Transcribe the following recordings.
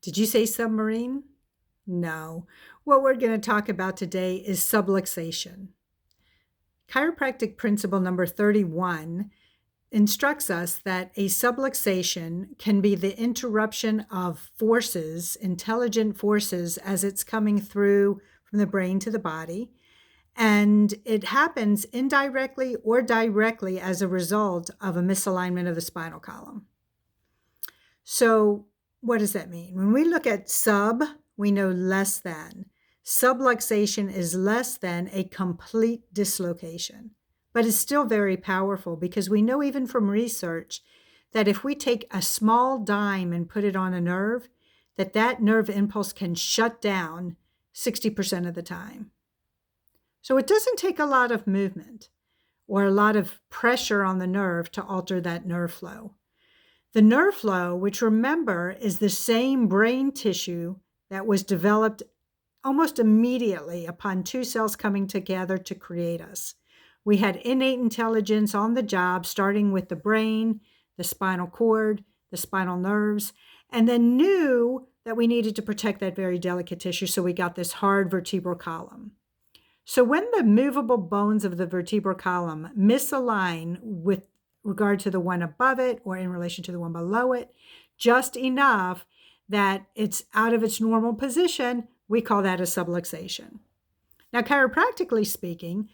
Did you say submarine? No. What we're going to talk about today is subluxation. Chiropractic principle number 31 instructs us that a subluxation can be the interruption of forces, intelligent forces, as it's coming through from the brain to the body. And it happens indirectly or directly as a result of a misalignment of the spinal column. So, what does that mean? When we look at sub, we know less than. Subluxation is less than a complete dislocation, but it's still very powerful because we know even from research that if we take a small dime and put it on a nerve, that nerve impulse can shut down 60% of the time. So it doesn't take a lot of movement or a lot of pressure on the nerve to alter that nerve flow. The nerve flow, which remember is the same brain tissue that was developed almost immediately upon two cells coming together to create us. We had innate intelligence on the job, starting with the brain, the spinal cord, the spinal nerves, and then knew that we needed to protect that very delicate tissue, so we got this hard vertebral column. So when the movable bones of the vertebral column misalign with regard to the one above it or in relation to the one below it, just enough that it's out of its normal position, we call that a subluxation. Now, chiropractically speaking,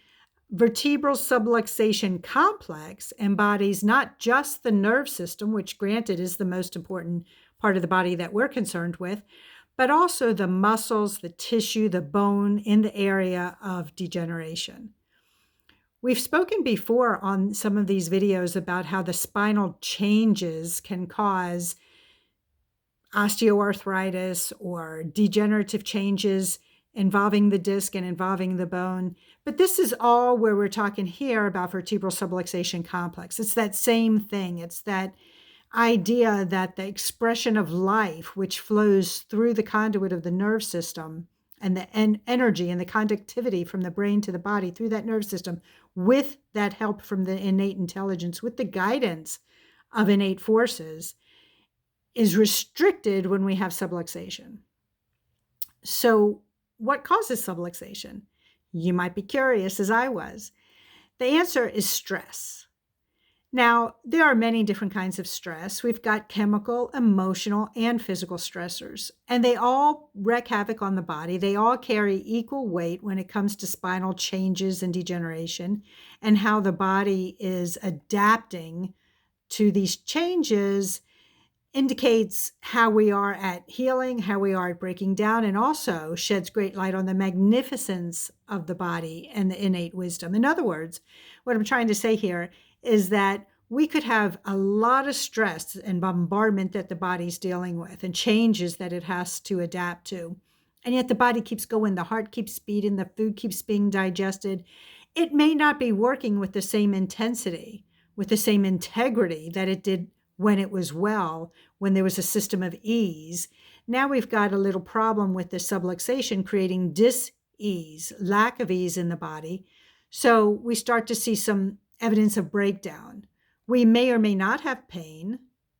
vertebral subluxation complex embodies not just the nerve system, which granted is the most important part of the body that we're concerned with, but also the muscles, the tissue, the bone in the area of degeneration. We've spoken before on some of these videos about how the spinal changes can cause osteoarthritis or degenerative changes involving the disc and involving the bone. But this is all where we're talking here about vertebral subluxation complex. It's that same thing. It's that idea that the expression of life, which flows through the conduit of the nerve system and the energy and the conductivity from the brain to the body through that nerve system, with that help from the innate intelligence, with the guidance of innate forces, is restricted when we have subluxation. So what causes subluxation? You might be curious, as I was. The answer is stress. Now, there are many different kinds of stress. We've got chemical, emotional, and physical stressors, and they all wreak havoc on the body. They all carry equal weight when it comes to spinal changes and degeneration and how the body is adapting to these changes indicates how we are at healing, how we are at breaking down, and also sheds great light on the magnificence of the body and the innate wisdom. In other words, what I'm trying to say here is that we could have a lot of stress and bombardment that the body's dealing with and changes that it has to adapt to. And yet the body keeps going, the heart keeps beating, the food keeps being digested. It may not be working with the same intensity, with the same integrity that it did when it was well, when there was a system of ease. Now we've got a little problem with the subluxation creating dis-ease, lack of ease in the body. So we start to see some evidence of breakdown. We may or may not have pain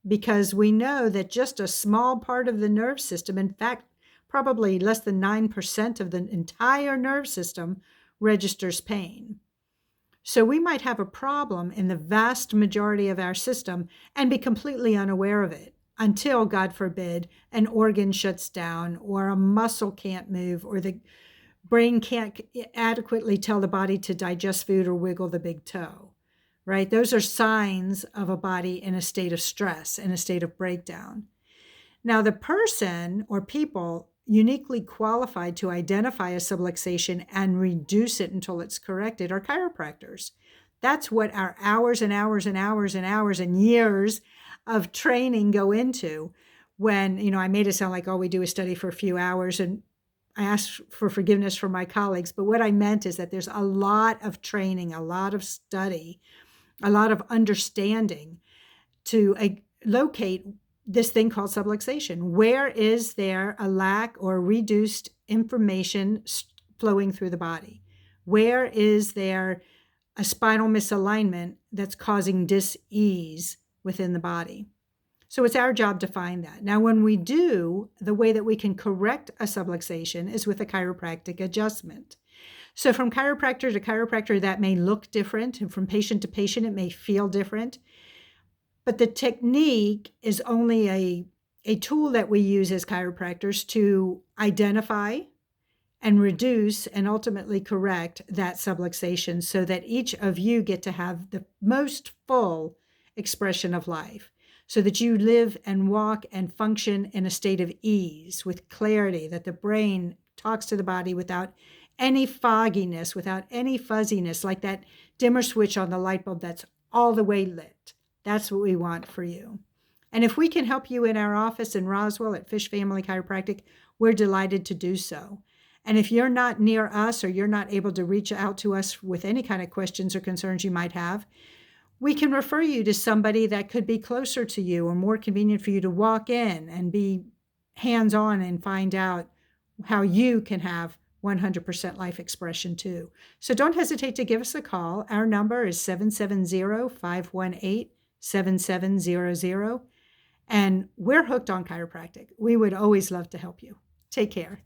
because we know that just a small part of the nerve system, in fact, probably less than 9% of the entire nerve system registers pain. So we might have a problem in the vast majority of our system and be completely unaware of it until, God forbid, an organ shuts down or a muscle can't move or the brain can't adequately tell the body to digest food or wiggle the big toe, right? Those are signs of a body in a state of stress, in a state of breakdown. Now, the person or people uniquely qualified to identify a subluxation and reduce it until it's corrected are chiropractors. That's what our hours and hours and hours and hours and years of training go into. When, I made it sound like all we do is study for a few hours, and I asked for forgiveness from my colleagues, but what I meant is that there's a lot of training, a lot of study, a lot of understanding to locate this thing called subluxation. Where is there a lack or reduced information flowing through the body? Where is there a spinal misalignment that's causing dis-ease within the body? So it's our job to find that. Now, when we do, the way that we can correct a subluxation is with a chiropractic adjustment. So from chiropractor to chiropractor, that may look different, and from patient to patient, it may feel different. But the technique is only a tool that we use as chiropractors to identify and reduce and ultimately correct that subluxation so that each of you get to have the most full expression of life, so that you live and walk and function in a state of ease with clarity, that the brain talks to the body without any fogginess, without any fuzziness, like that dimmer switch on the light bulb that's all the way lit. That's what we want for you. And if we can help you in our office in Roswell at Fish Family Chiropractic, we're delighted to do so. And if you're not near us or you're not able to reach out to us with any kind of questions or concerns you might have, we can refer you to somebody that could be closer to you or more convenient for you to walk in and be hands-on and find out how you can have 100% life expression too. So don't hesitate to give us a call. Our number is 770-518-7700. And we're hooked on chiropractic. We would always love to help you. Take care.